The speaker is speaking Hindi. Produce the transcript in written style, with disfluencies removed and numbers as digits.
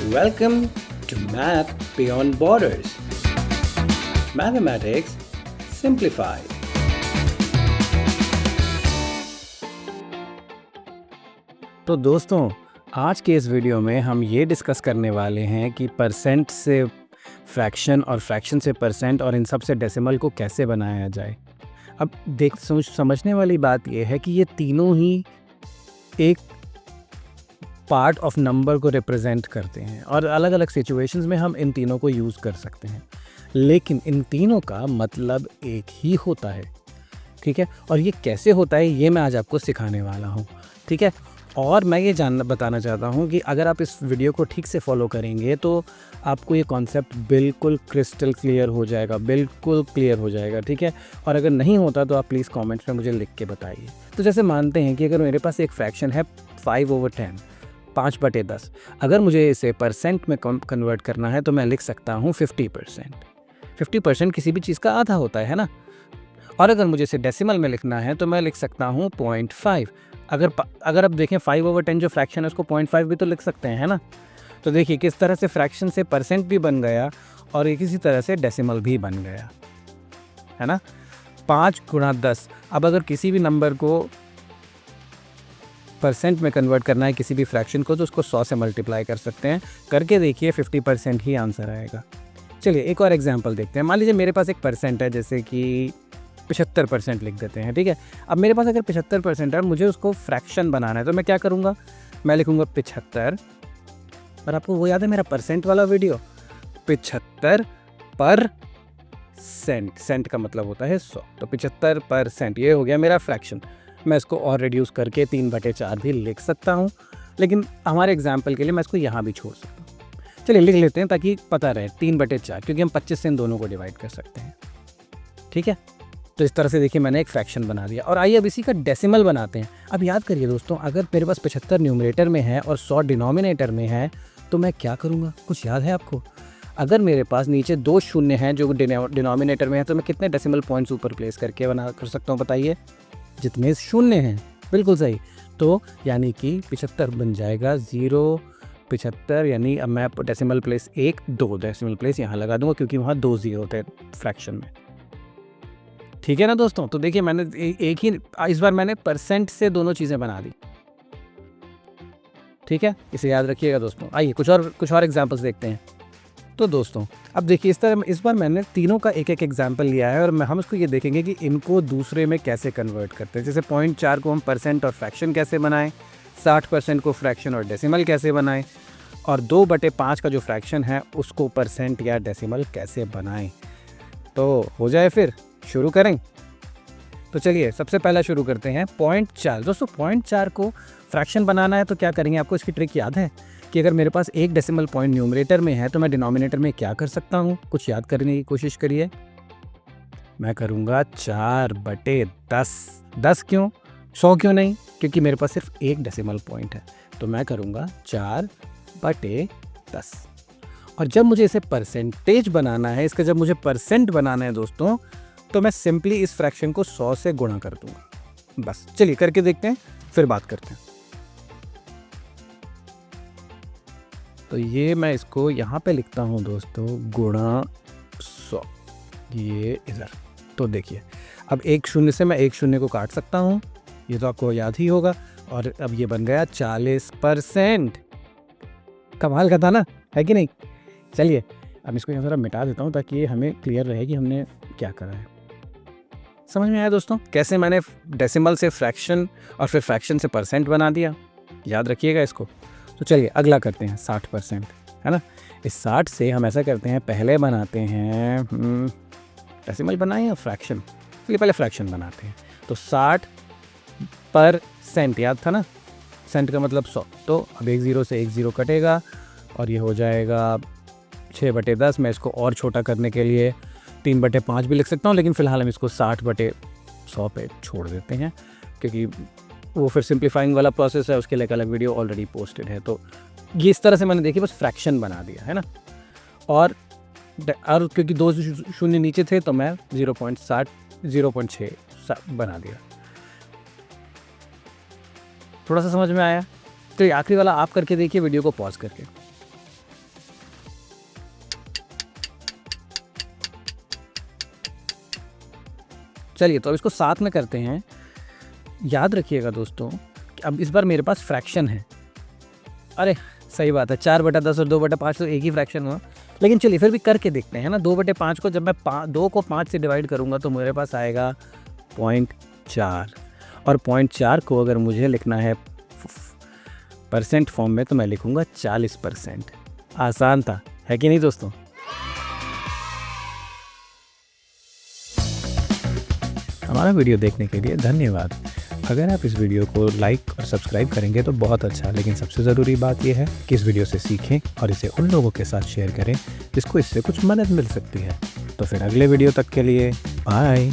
Welcome to Math Beyond Borders. Mathematics Simplified. तो दोस्तों, आज के इस वीडियो में हम ये डिस्कस करने वाले हैं कि परसेंट से फ्रैक्शन और फ्रैक्शन से परसेंट और इन सब से डेसिमल को कैसे बनाया जाए। अब समझने वाली बात यह है कि ये तीनों ही एक पार्ट ऑफ नंबर को रिप्रेजेंट करते हैं और अलग अलग सिचुएशंस में हम इन तीनों को यूज़ कर सकते हैं, लेकिन इन तीनों का मतलब एक ही होता है। ठीक है, और ये कैसे होता है ये मैं आज आपको सिखाने वाला हूँ। ठीक है, और मैं ये बताना चाहता हूँ कि अगर आप इस वीडियो को ठीक से फॉलो करेंगे तो आपको ये कॉन्सेप्ट बिल्कुल क्रिस्टल क्लियर हो जाएगा, बिल्कुल क्लियर हो जाएगा। ठीक है, और अगर नहीं होता तो आप प्लीज़ कमेंट्स में मुझे लिख के बताइए। तो जैसे मानते हैं कि अगर मेरे पास एक फ्रैक्शन है 5/10, 5/10, अगर मुझे इसे परसेंट में कन्वर्ट करना है तो मैं लिख सकता हूँ 50%। 50% किसी भी चीज़ का आधा होता है ना। और अगर मुझे इसे डेसिमल में लिखना है तो मैं लिख सकता हूँ 0.5। अगर आप देखें 5/10 जो फ्रैक्शन है उसको 0.5 भी तो लिख सकते हैं, है ना। तो देखिए किस तरह से फ्रैक्शन से परसेंट भी बन गया और एक इसी तरह से डेसिमल भी बन गया, है ना। 5×10, अब अगर किसी भी नंबर को परसेंट में कन्वर्ट करना है, किसी भी फ्रैक्शन को, तो उसको 100 से मल्टीप्लाई कर सकते हैं। करके देखिए 50% ही आंसर आएगा। चलिए एक और एग्जांपल देखते हैं। मान लीजिए मेरे पास एक परसेंट है, जैसे कि 75% लिख देते हैं। ठीक है, अब मेरे पास अगर 75% है, मुझे उसको फ्रैक्शन बनाना है तो मैं क्या करूँगा, मैं लिखूँगा 75। और आपको वो याद है मेरा परसेंट वाला वीडियो, 75%, सेंट का मतलब होता है 100, तो 75% ये हो गया मेरा फ्रैक्शन। मैं इसको और रिड्यूस करके 3/4 भी लिख सकता हूँ, लेकिन हमारे एग्जाम्पल के लिए मैं इसको यहाँ भी छोड़ सकता हूँ। चलिए लिख लेते हैं ताकि पता रहे 3/4, क्योंकि हम 25 से इन दोनों को डिवाइड कर सकते हैं। ठीक है, तो इस तरह से देखिए मैंने एक फ्रैक्शन बना दिया। और आइए अब इसी का डेसिमल बनाते हैं। अब याद करिए दोस्तों, अगर मेरे पास 75 न्यूमरेटर में है और 100 डिनोमिनेटर में है तो मैं क्या करूँगा, कुछ याद है आपको। अगर मेरे पास नीचे 2 शून्य हैं जो डिनोमिनेटर में है तो मैं कितने डेसिमल पॉइंट्स ऊपर प्लेस करके कर सकता हूँ, बताइए। जितने शून्य हैं, बिल्कुल सही। तो यानी कि 75 बन जाएगा 0.75, यानी अब मैं डेसिमल प्लेस 1, 2 डेसिमल प्लेस यहाँ लगा दूंगा क्योंकि वहाँ 2 0 होते हैं फ्रैक्शन में। ठीक है ना दोस्तों। तो देखिए मैंने एक ही इस बार मैंने परसेंट से दोनों चीज़ें बना दी। ठीक है, इसे याद रखिएगा दोस्तों। आइए कुछ और एग्जांपल्स देखते हैं। तो दोस्तों अब देखिए इस बार मैंने तीनों का एक एग्जांपल लिया है और हम इसको ये देखेंगे कि इनको दूसरे में कैसे कन्वर्ट करते हैं। जैसे 0.4 को हम परसेंट और फ्रैक्शन कैसे बनाएं, 60% को फ्रैक्शन और डेसिमल कैसे बनाएं, और 2/5 का जो फ्रैक्शन है उसको परसेंट या डेसिमल कैसे बनाएं। तो हो जाए, फिर शुरू करें। तो चलिए सबसे पहला शुरू करते हैं 0.4। दोस्तों 0.4 को फ्रैक्शन बनाना है तो क्या करेंगे, आपको इसकी ट्रिक याद है कि अगर मेरे पास एक डेसिमल पॉइंट न्यूमरेटर में है तो मैं डिनोमिनेटर में क्या कर सकता हूँ, कुछ याद करने की कोशिश करिए। मैं करूँगा 4/10। 10 क्यों, 100 क्यों नहीं, क्योंकि मेरे पास सिर्फ एक डेसिमल पॉइंट है, तो मैं करूँगा 4/10। और जब मुझे इसे परसेंटेज बनाना है, इसका जब मुझे परसेंट बनाना है दोस्तों, तो मैं सिंपली इस फ्रैक्शन को 100 से गुणा कर दूंगा। बस चलिए करके देखते हैं, फिर बात करते हैं। तो ये मैं इसको यहाँ पे लिखता हूँ दोस्तों, गुणा 100, ये इधर। तो देखिए अब एक शून्य से मैं एक शून्य को काट सकता हूँ, ये तो आपको याद ही होगा। और अब ये बन गया 40%। कमाल का था ना, है कि नहीं। चलिए अब इसको यहाँ ज़रा मिटा देता हूँ ताकि ये हमें क्लियर रहे कि हमने क्या करा है। समझ में आया दोस्तों कैसे मैंने डेसिमल से फ्रैक्शन और फिर फ्रैक्शन से परसेंट बना दिया, याद रखिएगा इसको। तो चलिए अगला करते हैं 60%, है ना। इस 60 से हम ऐसा करते हैं, पहले बनाते हैं डेसिमल बनाएं या फ्रैक्शन, चलिए पहले फ्रैक्शन बनाते हैं। तो 60% याद था ना, सेंट का मतलब 100, तो अब एक 0 से एक 0 कटेगा और ये हो जाएगा 6/10। मैं इसको और छोटा करने के लिए 3/5 भी लिख सकता हूँ, लेकिन फ़िलहाल हम इसको 60/100 पे छोड़ देते हैं क्योंकि वो फिर सिंप्लीफाइंग वाला प्रोसेस है, उसके लिए एक अलग वीडियो ऑलरेडी पोस्टेड है। तो ये इस तरह से मैंने देखिए बस फ्रैक्शन बना दिया, है ना। और क्योंकि 2 शून्य नीचे थे तो मैं 0.6 बना दिया। थोड़ा सा समझ में आया। तो ये आखिरी वाला आप करके देखिए वीडियो को पॉज करके। चलिए तो अब इसको साथ में करते हैं। याद रखिएगा दोस्तों कि अब इस बार मेरे पास फ्रैक्शन है। अरे सही बात है, 4/10 और 2/5 तो एक ही फ्रैक्शन हुआ, लेकिन चलिए फिर भी करके देखते हैं ना। 2/5 को जब मैं 2 को 5 से डिवाइड करूँगा तो मेरे पास आएगा 0.4, और 0.4 को अगर मुझे लिखना है परसेंट फॉर्म में तो मैं लिखूँगा 40%। आसान था, है कि नहीं दोस्तों? हमारा वीडियो देखने के लिए धन्यवाद। अगर आप इस वीडियो को लाइक और सब्सक्राइब करेंगे तो बहुत अच्छा, लेकिन सबसे ज़रूरी बात यह है कि इस वीडियो से सीखें और इसे उन लोगों के साथ शेयर करें जिसको इससे कुछ मदद मिल सकती है। तो फिर अगले वीडियो तक के लिए बाय।